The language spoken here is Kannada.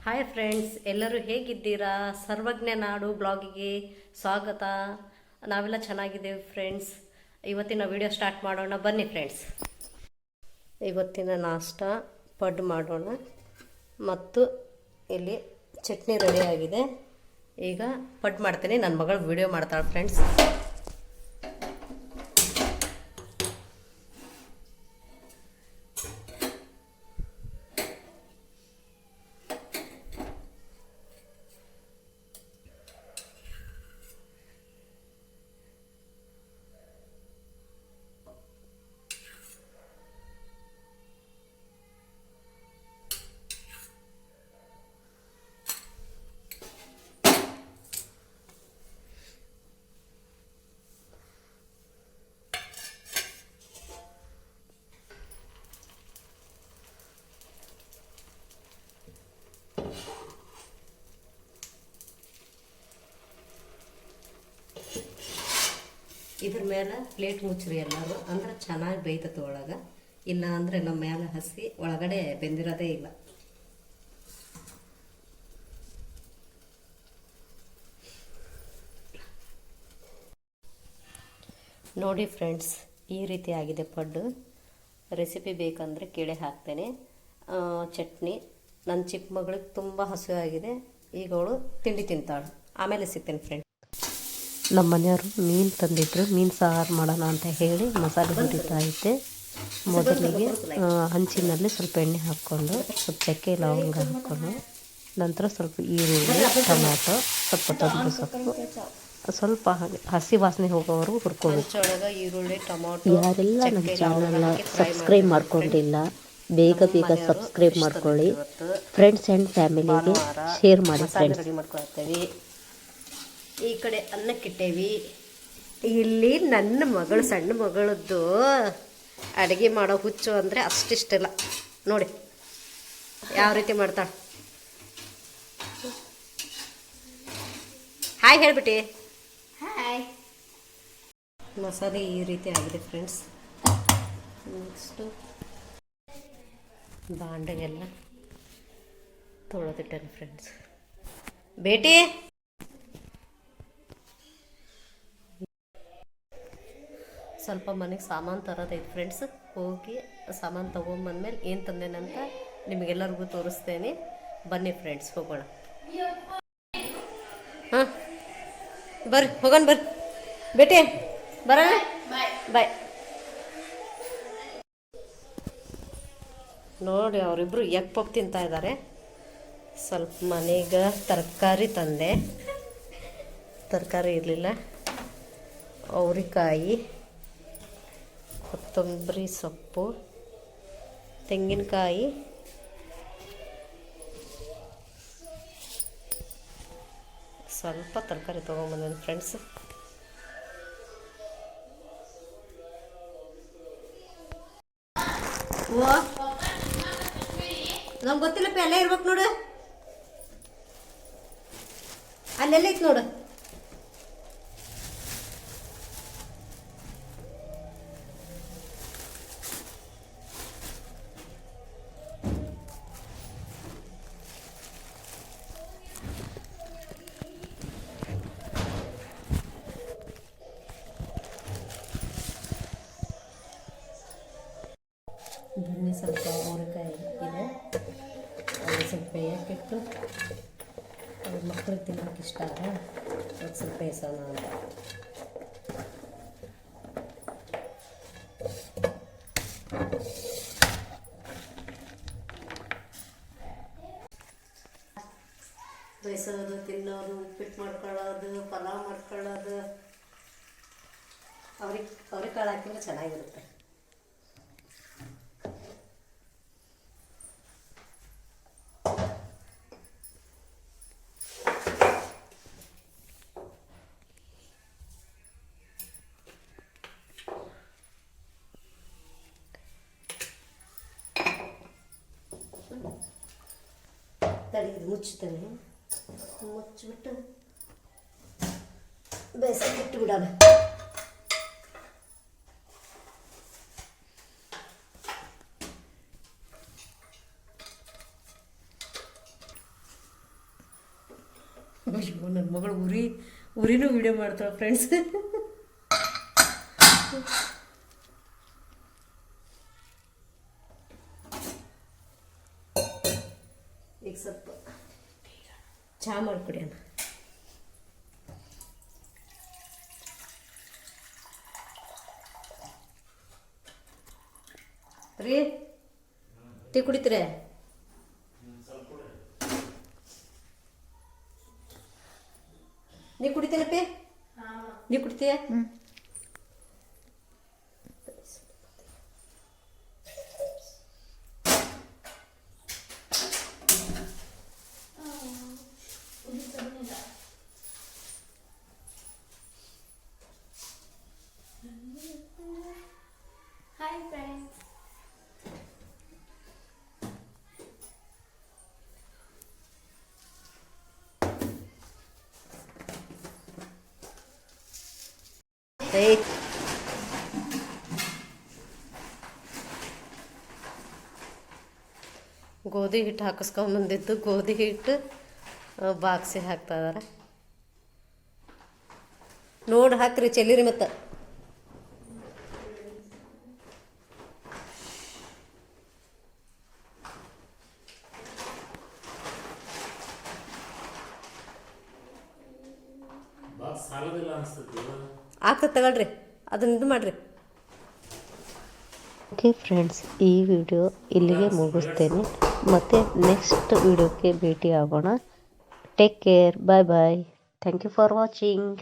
ಹಾಯ್ ಫ್ರೆಂಡ್ಸ್, ಎಲ್ಲರೂ ಹೇಗಿದ್ದೀರಾ? ಸರ್ವಜ್ಞ ನಾಡು ಬ್ಲಾಗಿಗೆ ಸ್ವಾಗತ. ನಾವೆಲ್ಲ ಚೆನ್ನಾಗಿದ್ದೇವೆ ಫ್ರೆಂಡ್ಸ್. ಇವತ್ತಿನ ವಿಡಿಯೋ ಸ್ಟಾರ್ಟ್ ಮಾಡೋಣ ಬನ್ನಿ ಫ್ರೆಂಡ್ಸ್. ಇವತ್ತಿನ ನಾಷ್ಟ ಪಡ್ಡು ಮಾಡೋಣ. ಮತ್ತು ಇಲ್ಲಿ ಚಟ್ನಿ ರೆಡಿಯಾಗಿದೆ. ಈಗ ಪಡ್ಡು ಮಾಡ್ತೀನಿ. ನನ್ನ ಮಗಳು ವಿಡಿಯೋ ಮಾಡ್ತಾಳೆ ಫ್ರೆಂಡ್ಸ್. ಇದ್ರ ಮೇಲೆ ಪ್ಲೇಟ್ ಮುಚ್ಚ್ರಿ ಎಲ್ಲರೂ, ಅಂದ್ರೆ ಚೆನ್ನಾಗಿ ಬೇಯ್ತದೆ ಒಳಗೆ. ಇಲ್ಲ ಅಂದರೆ ನಮ್ಮ ಮೇಲೆ ಹಸಿ ಒಳಗಡೆ ಬೆಂದಿರೋದೇ ಇಲ್ಲ. ನೋಡಿ ಫ್ರೆಂಡ್ಸ್, ಈ ರೀತಿ ಆಗಿದೆ ಪಡ್ಡು. ರೆಸಿಪಿ ಬೇಕಂದರೆ ಕೆಳಗೆ ಹಾಕ್ತೇನೆ. ಚಟ್ನಿ ನನ್ನ ಚಿಕ್ಕ ಮಗಳಿಗೆ ತುಂಬ ಹಸಿವಾಗಿದೆ. ಈಗ ಅವಳು ತಿಂಡಿ ತಿಂತಾಳು. ಆಮೇಲೆ ಸಿಗ್ತೇನೆ ಫ್ರೆಂಡ್ಸ್. ನಮ್ಮ ಮನೆಯವರು ಮೀನು ತಂದಿದ್ರು. ಮೀನು ಸಾರು ಮಾಡೋಣ ಅಂತ ಹೇಳಿ ಮಸಾಲೆ ಹುರಿತಾ ಇದ್ದೆ. ಮೊದಲಿಗೆ ಹಂಚಿನಲ್ಲಿ ಸ್ವಲ್ಪ ಎಣ್ಣೆ ಹಾಕ್ಕೊಂಡು, ಸ್ವಲ್ಪ ಚಕ್ಕೆ ಲವಂಗ ಹಾಕ್ಕೊಂಡು, ನಂತರ ಸ್ವಲ್ಪ ಈರುಳ್ಳಿ, ಟೊಮ್ಯಾಟೊ, ಸ್ವಲ್ಪ ಕೊತ್ತಂಬರಿ ಸೊಪ್ಪು, ಸ್ವಲ್ಪ ಹಸಿ ವಾಸನೆ ಹೋಗೋವರೆಗೂ ಹುರ್ಕೋಬೇಕು. ಯಾರೆಲ್ಲ ನಮ್ಮ ಚಾನಲ್ನ ಸಬ್ಸ್ಕ್ರೈಬ್ ಮಾಡ್ಕೊಂಡಿಲ್ಲ, ಬೇಗ ಬೇಗ ಸಬ್ಸ್ಕ್ರೈಬ್ ಮಾಡ್ಕೊಳ್ಳಿ. ಫ್ರೆಂಡ್ಸ್ ಆ್ಯಂಡ್ ಫ್ಯಾಮಿಲಿಗೆ ಶೇರ್ ಮಾಡಿ ಫ್ರೆಂಡ್ಸ್. ಈ ಕಡೆ ಅನ್ನಕ್ಕಿಟ್ಟೇವಿ. ಇಲ್ಲಿ ನನ್ನ ಮಗಳು, ಸಣ್ಣ ಮಗಳದ್ದು ಅಡುಗೆ ಮಾಡೋ ಹುಚ್ಚು ಅಂದರೆ ಅಷ್ಟಿಷ್ಟಲ್ಲ. ನೋಡಿ ಯಾವ ರೀತಿ ಮಾಡ್ತಾಳೆ. ಹಾಯ್ ಹೇಳ್ಬಿಟ್ಟು. ಹಾಯ್. ಮಸಾಲೆ ಈ ರೀತಿ ಆಗಿದೆ ಫ್ರೆಂಡ್ಸ್. ನೆಕ್ಸ್ಟು ಬಾಂಡೆಗೆಲ್ಲ ತೊಳೆದಿಟ್ಟೇನೆ ಫ್ರೆಂಡ್ಸ್. ಬೇಟಿ ಸ್ವಲ್ಪ ಮನೆಗೆ ಸಾಮಾನು ತರೋದೈತೆ ಫ್ರೆಂಡ್ಸ್. ಹೋಗಿ ಸಾಮಾನು ತೊಗೊಂಬಂದ್ಮೇಲೆ ಏನು ತಂದೇನಂತ ನಿಮಗೆಲ್ಲರಿಗೂ ತೋರಿಸ್ತೇನೆ. ಬನ್ನಿ ಫ್ರೆಂಡ್ಸ್, ಹೋಗೋಣ. ಹಾಂ ಬರ್ರಿ, ಹೋಗೋಣ ಬರ್ರಿ. ಬೇಟೆ ಬರೋಣ. ಬಾಯ್. ನೋಡಿ ಅವರಿಬ್ಬರು ಎಗ್ ಪಪ್ ತಿಂತಾ ಇದ್ದಾರೆ. ಸ್ವಲ್ಪ ಮನೆಗೆ ತರಕಾರಿ ತಂದೆ. ತರಕಾರಿ ಇರಲಿಲ್ಲ. ಅವರೆಕಾಯಿ, ಕೊತ್ತಂಬರಿ ಸೊಪ್ಪು, ತೆಂಗಿನಕಾಯಿ, ಸ್ವಲ್ಪ ತರಕಾರಿ ತೊಗೊಂಬಂದೇನೆ ಫ್ರೆಂಡ್ಸ್. ನಮ್ಗೆ ಗೊತ್ತಿಲ್ಲಪ್ಪ, ಅಲ್ಲೇ ಇರ್ಬೇಕು ನೋಡು. ಅಲ್ಲೆಲ್ಲ ಐತೆ ನೋಡು. ಬನ್ನಿ, ಸ್ವಲ್ಪ ಅವರೆಕಾಯಿ ಇದೆ, ಅದು ಸ್ವಲ್ಪ ಬೇಯಕ್ಕಿಟ್ಟು ಅವ್ರ ಮಕ್ಕಳಿಗೆ ತಿನ್ನೋಕೆ ಇಷ್ಟ ಅಲ್ಲ, ಅದು ಸ್ವಲ್ಪ ಬೇಯಿಸೋಣ ಅಂತ. ಬೇಯಿಸೋದು, ತಿನ್ನೋದು, ಉಪ್ಪಿಟ್ಟು ಮಾಡ್ಕೊಳ್ಳೋದು, ಪಲಾವ್ ಮಾಡ್ಕೊಳ್ಳೋದು. ಅವ್ರಿಗೆ ಕಾಳು ಹಾಕಿದ್ರೆ ಚೆನ್ನಾಗಿರುತ್ತೆ. ತಡಿ, ಮುಚ್ಚುತ್ತೇನೆ. ಮುಚ್ಚಿಬಿಟ್ಟು ಬೇಯಿಸಕ್ಕೆ ಬಿಟ್ಟು ಬಿಡೋಣ. ಅಯ್ಯೋ ನನ್ನ ಮಗಳು ಉರಿನೂ ವಿಡಿಯೋ ಮಾಡ್ತಾಳೆ ಫ್ರೆಂಡ್ಸ್. ಈಗ ಸ್ವಲ್ಪ ಚಹಾ ಮಾಡಿಕೊಡಿ ಅಣ್ಣ. ರೀ ಟೀ ಕುಡಿತೀರ? ನೀ ಕುಡಿತೀನಪ್ಪಿ? ನೀ ಕುಡಿತೀಯ? Hi friends. Hey. ಗೋಧಿ ಹಿಟ್ಟು ಹಾಕಿಸ್ಕೊಂಬಂದಿದ್ದು ಗೋಧಿ ಹಿಟ್ಟು ಬಾಕ್ಸಿಗೆ ಹಾಕ್ತಾ ಇದಾರೆ. ನೋಡಿ ಹಾಕ್ರಿ ಚೆಲ್ಲಿರಿ ಮತ್ತೆ. ಆಗ್ತದೆ ತಗೊಳ್ರಿ, ಅದನ್ನ ಇದು ಮಾಡಿರಿ. ಓಕೆ ಫ್ರೆಂಡ್ಸ್, ಈ ವಿಡಿಯೋ ಇಲ್ಲಿಗೆ ಮುಗಿಸ್ತೇನೆ. ಮತ್ತು ನೆಕ್ಸ್ಟ್ ವಿಡಿಯೋಕ್ಕೆ ಭೇಟಿ ಆಗೋಣ. Take care, bye bye. Thank you for watching.